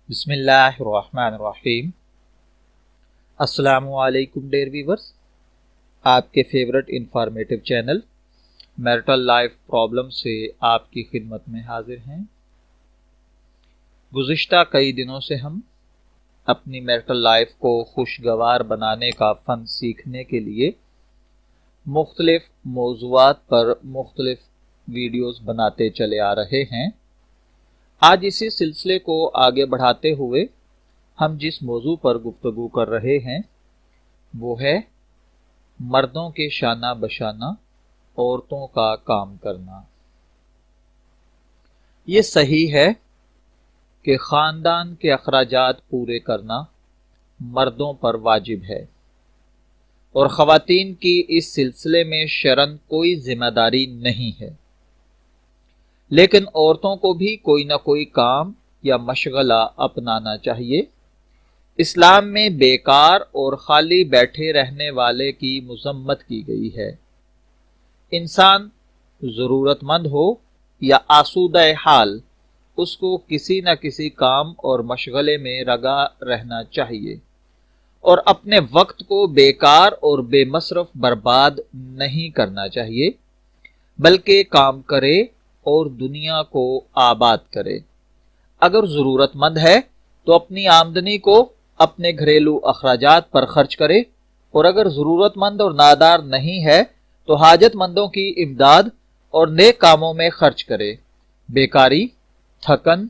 بسم اللہ الرحمن الرحیم۔ السلام علیکم ڈیئر ویورز، آپ کے favourite informative channel marital life problem سے آپ کی خدمت میں حاضر ہیں۔ گزشتہ کئی دنوں سے ہم اپنی میرٹل لائف کو خوشگوار بنانے کا فن سیکھنے کے لیے مختلف موضوعات پر مختلف ویڈیوز بناتے چلے آ رہے ہیں۔ آج اسی سلسلے کو آگے بڑھاتے ہوئے ہم جس موضوع پر گفتگو کر رہے ہیں وہ ہے مردوں کے شانہ بشانہ عورتوں کا کام کرنا۔ یہ صحیح ہے کہ خاندان کے اخراجات پورے کرنا مردوں پر واجب ہے اور خواتین کی اس سلسلے میں شرعاً کوئی ذمہ داری نہیں ہے، لیکن عورتوں کو بھی کوئی نہ کوئی کام یا مشغلہ اپنانا چاہیے۔ اسلام میں بیکار اور خالی بیٹھے رہنے والے کی مذمت کی گئی ہے۔ انسان ضرورت مند ہو یا آسودہ حال، اس کو کسی نہ کسی کام اور مشغلے میں لگا رہنا چاہیے اور اپنے وقت کو بیکار اور بے مصرف برباد نہیں کرنا چاہیے، بلکہ کام کرے اور دنیا کو آباد کرے۔ اگر ضرورت مند ہے تو اپنی آمدنی کو اپنے گھریلو اخراجات پر خرچ کرے، اور اگر ضرورت مند اور نادار نہیں ہے تو حاجت مندوں کی امداد اور نیک کاموں میں خرچ کرے۔ بیکاری تھکن،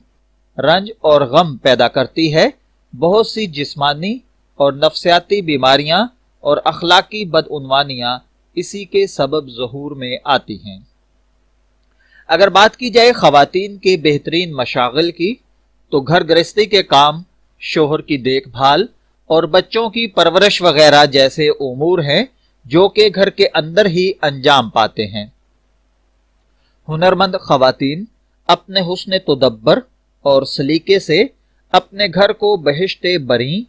رنج اور غم پیدا کرتی ہے۔ بہت سی جسمانی اور نفسیاتی بیماریاں اور اخلاقی بدعنوانیاں اسی کے سبب ظہور میں آتی ہیں۔ اگر بات کی جائے خواتین کے بہترین مشاغل کی، تو گھر گرہستی کے کام، شوہر کی دیکھ بھال اور بچوں کی پرورش وغیرہ جیسے امور ہیں جو کہ گھر کے اندر ہی انجام پاتے ہیں۔ ہنرمند خواتین اپنے حسن تدبر اور سلیقے سے اپنے گھر کو بہشت بریں،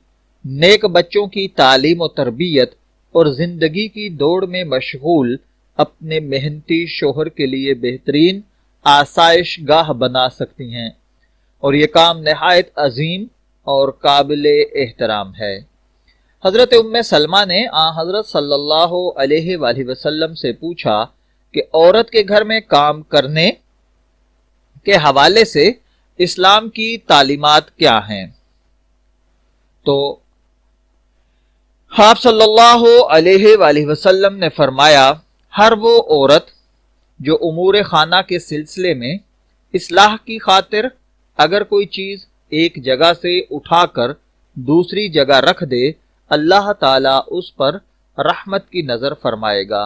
نیک بچوں کی تعلیم و تربیت اور زندگی کی دوڑ میں مشغول اپنے محنتی شوہر کے لیے بہترین آسائش گاہ بنا سکتی ہیں، اور یہ کام نہایت عظیم اور قابل احترام ہے۔ حضرت ام سلمہ نے حضرت صلی اللہ علیہ وآلہ وسلم سے پوچھا کہ عورت کے گھر میں کام کرنے کے حوالے سے اسلام کی تعلیمات کیا ہیں؟ تو آپ صلی اللہ علیہ وآلہ وسلم نے فرمایا، ہر وہ عورت جو امور خانہ کے سلسلے میں اصلاح کی خاطر اگر کوئی چیز ایک جگہ سے اٹھا کر دوسری جگہ رکھ دے، اللہ تعالیٰ اس پر رحمت کی نظر فرمائے گا،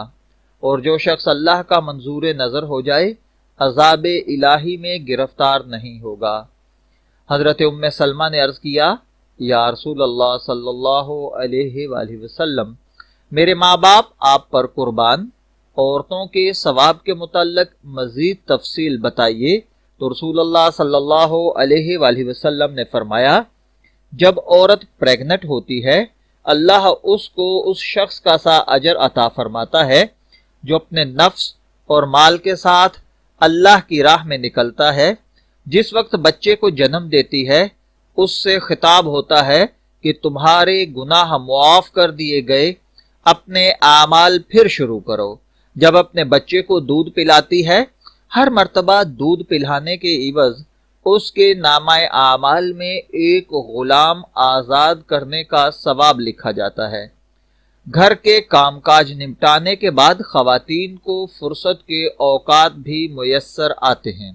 اور جو شخص اللہ کا منظور نظر ہو جائے عذاب الہی میں گرفتار نہیں ہوگا۔ حضرت ام سلمہ نے عرض کیا، یا رسول اللہ صلی اللہ علیہ وآلہ وسلم، میرے ماں باپ آپ پر قربان، عورتوں کے ثواب کے متعلق مزید تفصیل بتائیے۔ تو رسول اللہ صلی اللہ علیہ وآلہ وسلم نے فرمایا، جب عورت پریگنٹ ہوتی ہے، اللہ اس کو اس شخص کا سا اجر عطا فرماتا ہے جو اپنے نفس اور مال کے ساتھ اللہ کی راہ میں نکلتا ہے۔ جس وقت بچے کو جنم دیتی ہے، اس سے خطاب ہوتا ہے کہ تمہارے گناہ معاف کر دیے گئے، اپنے اعمال پھر شروع کرو۔ جب اپنے بچے کو دودھ پلاتی ہے، ہر مرتبہ دودھ پلانے کے عوض اس کے نامہ اعمال میں ایک غلام آزاد کرنے کا ثواب لکھا جاتا ہے۔ گھر کے کام کاج نمٹانے کے بعد خواتین کو فرصت کے اوقات بھی میسر آتے ہیں۔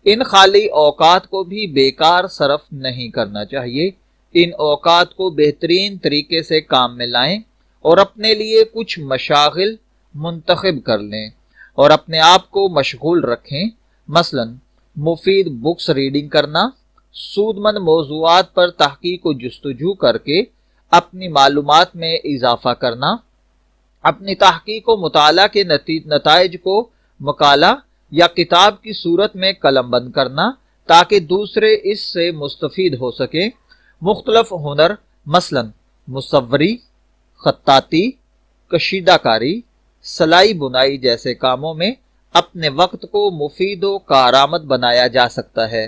ان خالی اوقات کو بھی بیکار صرف نہیں کرنا چاہیے۔ ان اوقات کو بہترین طریقے سے کام میں لائیں اور اپنے لیے کچھ مشاغل منتخب کر لیں اور اپنے آپ کو مشغول رکھیں، مثلا مفید بکس ریڈنگ کرنا، سود مند موضوعات پر تحقیق و جستجو کر کے اپنی معلومات میں اضافہ کرنا، اپنی تحقیق و مطالعہ کے نتائج کو مقالہ یا کتاب کی صورت میں قلم بند کرنا تاکہ دوسرے اس سے مستفید ہو سکیں۔ مختلف ہنر مثلا مصوری، خطاطی، کشیدہ کاری، سلائی بنائی جیسے کاموں میں اپنے وقت کو مفید و کارآمد بنایا جا سکتا ہے۔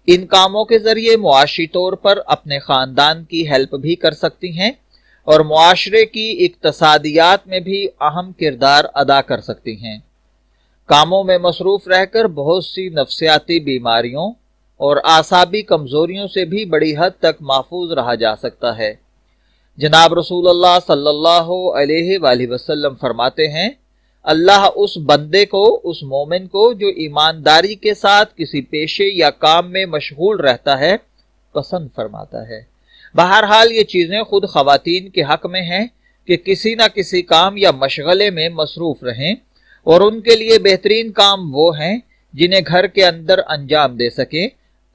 ان کاموں کے ذریعے معاشی طور پر اپنے خاندان کی ہیلپ بھی کر سکتی ہیں اور معاشرے کی اقتصادیات میں بھی اہم کردار ادا کر سکتی ہیں۔ کاموں میں مصروف رہ کر بہت سی نفسیاتی بیماریوں اور اعصابی کمزوریوں سے بھی بڑی حد تک محفوظ رہا جا سکتا ہے۔ جناب رسول اللہ صلی اللہ علیہ وآلہ وسلم فرماتے ہیں، اللہ اس بندے کو، اس مومن کو جو ایمانداری کے ساتھ کسی پیشے یا کام میں مشغول رہتا ہے، پسند فرماتا ہے۔ بہرحال یہ چیزیں خود خواتین کے حق میں ہیں کہ کسی نہ کسی کام یا مشغلے میں مصروف رہیں، اور ان کے لیے بہترین کام وہ ہیں جنہیں گھر کے اندر انجام دے سکیں،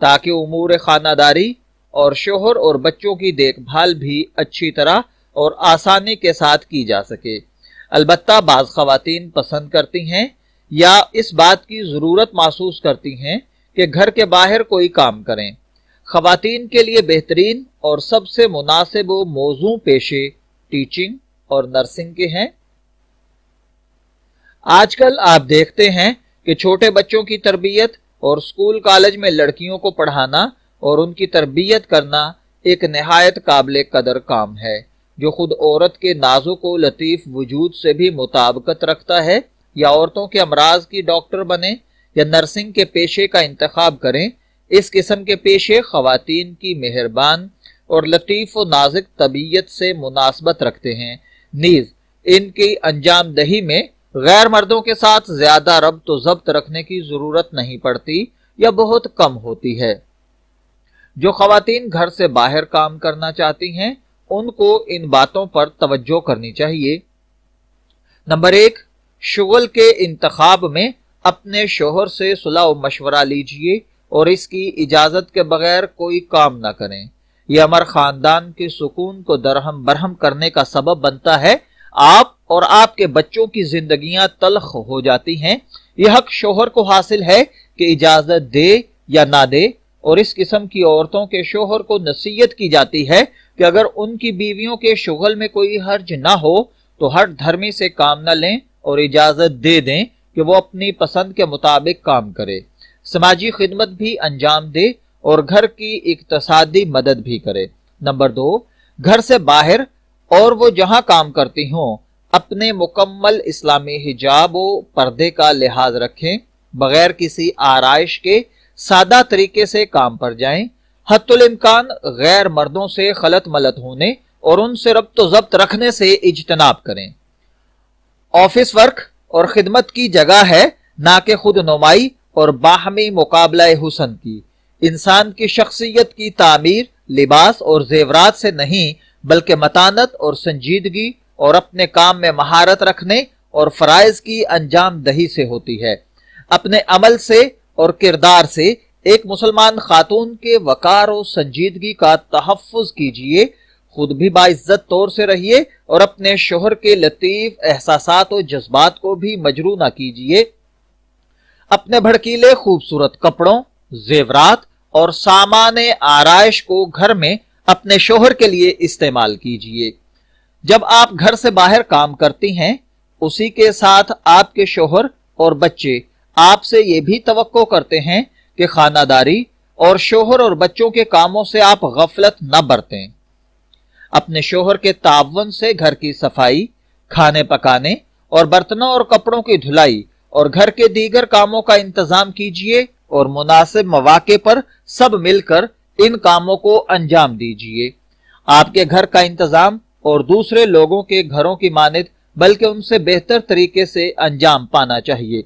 تاکہ امور خانہ داری اور شوہر اور بچوں کی دیکھ بھال بھی اچھی طرح اور آسانی کے ساتھ کی جا سکے۔ البتہ بعض خواتین پسند کرتی ہیں یا اس بات کی ضرورت محسوس کرتی ہیں کہ گھر کے باہر کوئی کام کریں۔ خواتین کے لیے بہترین اور سب سے مناسب و موزوں پیشے ٹیچنگ اور نرسنگ کے ہیں۔ آج کل آپ دیکھتے ہیں کہ چھوٹے بچوں کی تربیت اور اسکول کالج میں لڑکیوں کو پڑھانا اور ان کی تربیت کرنا ایک نہایت قابل قدر کام ہے، جو خود عورت کے نازک و لطیف وجود سے بھی مطابقت رکھتا ہے۔ یا عورتوں کے امراض کی ڈاکٹر بنے یا نرسنگ کے پیشے کا انتخاب کریں، اس قسم کے پیشے خواتین کی مہربان اور لطیف و نازک طبیعت سے مناسبت رکھتے ہیں، نیز ان کی انجام دہی میں غیر مردوں کے ساتھ زیادہ ربط و ضبط رکھنے کی ضرورت نہیں پڑتی یا بہت کم ہوتی ہے۔ جو خواتین گھر سے باہر کام کرنا چاہتی ہیں، ان کو ان باتوں پر توجہ کرنی چاہیے۔ نمبر 1، شغل کے انتخاب میں اپنے شوہر سے صلاح و مشورہ لیجئے اور اس کی اجازت کے بغیر کوئی کام نہ کریں۔ یہ امر خاندان کے سکون کو درہم برہم کرنے کا سبب بنتا ہے۔ آپ اور آپ کے بچوں کی زندگیاں تلخ ہو جاتی ہیں۔ یہ حق شوہر کو حاصل ہے کہ اجازت دے یا نہ دے، اور اس قسم کی عورتوں کے شوہر کو نصیحت کی جاتی ہے کہ اگر ان کی بیویوں کے شغل میں کوئی حرج نہ ہو تو ہر دھرمی سے کام نہ لیں اور اجازت دے دیں کہ وہ اپنی پسند کے مطابق کام کرے، سماجی خدمت بھی انجام دے اور گھر کی اقتصادی مدد بھی کرے۔ نمبر 2، گھر سے باہر اور وہ جہاں کام کرتی ہوں اپنے مکمل اسلامی حجاب و پردے کا لحاظ رکھیں، بغیر کسی آرائش کے سادہ طریقے سے کام پر جائیں، حتی الامکان غیر مردوں سے خلط ملط ہونے اور ان سے ربط و ضبط رکھنے سے اجتناب کریں۔ آفس ورک اور خدمت کی جگہ ہے، نہ کہ خود نمائی اور باہمی مقابلہ حسن کی۔ انسان کی شخصیت کی تعمیر لباس اور زیورات سے نہیں، بلکہ متانت اور سنجیدگی اور اپنے کام میں مہارت رکھنے اور فرائض کی انجام دہی سے ہوتی ہے۔ اپنے عمل سے اور کردار سے ایک مسلمان خاتون کے وقار و سنجیدگی کا تحفظ کیجئے، خود بھی باعزت طور سے رہیے اور اپنے شوہر کے لطیف احساسات و جذبات کو بھی مجروح نہ کیجئے۔ اپنے بھڑکیلے خوبصورت کپڑوں، زیورات اور سامان آرائش کو گھر میں اپنے شوہر کے لیے استعمال کیجئے۔ جب آپ گھر سے باہر کام کرتی ہیں، اسی کے ساتھ آپ کے شوہر اور بچے آپ سے یہ بھی توقع کرتے ہیں کہ خانہ داری اور شوہر اور بچوں کے کاموں سے آپ غفلت نہ برتیں۔ اپنے شوہر کے تعاون سے گھر کی صفائی، کھانے پکانے اور برتنوں اور کپڑوں کی دھلائی اور گھر کے دیگر کاموں کا انتظام کیجئے اور مناسب مواقع پر سب مل کر ان کاموں کو انجام دیجئے۔ آپ کے گھر کا انتظام اور دوسرے لوگوں کے گھروں کی مانند بلکہ ان سے بہتر طریقے سے انجام پانا چاہیے۔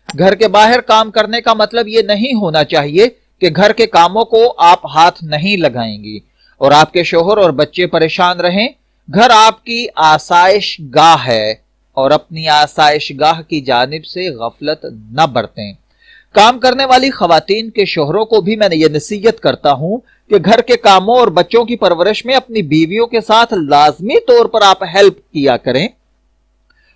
گھر کے باہر کام کرنے کا مطلب یہ نہیں ہونا چاہیے کہ گھر کے کاموں کو آپ ہاتھ نہیں لگائیں گی اور آپ کے شوہر اور بچے پریشان رہیں۔ گھر آپ کی آسائش گاہ ہے اور اپنی آسائش گاہ کی جانب سے غفلت نہ برتیں۔ کام کرنے والی خواتین کے شوہروں کو بھی میں نے یہ نصیحت کرتا ہوں کہ گھر کے کاموں اور بچوں کی پرورش میں اپنی بیویوں کے ساتھ لازمی طور پر آپ ہیلپ کیا کریں۔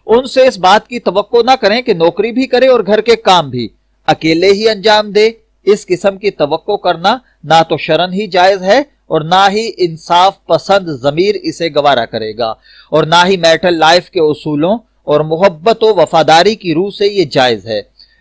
ان سے اس بات کی توقع نہ کریں کہ نوکری بھی کرے اور گھر کے کام بھی اکیلے ہی انجام دے۔ اس قسم کی توقع کرنا نہ تو شرعاً ہی جائز ہے اور نہ ہی انصاف پسند ضمیر اسے گوارا کرے گا، اور نہ ہی میٹل لائف کے اصولوں اور محبت و وفاداری کی روح سے یہ جائز ہے۔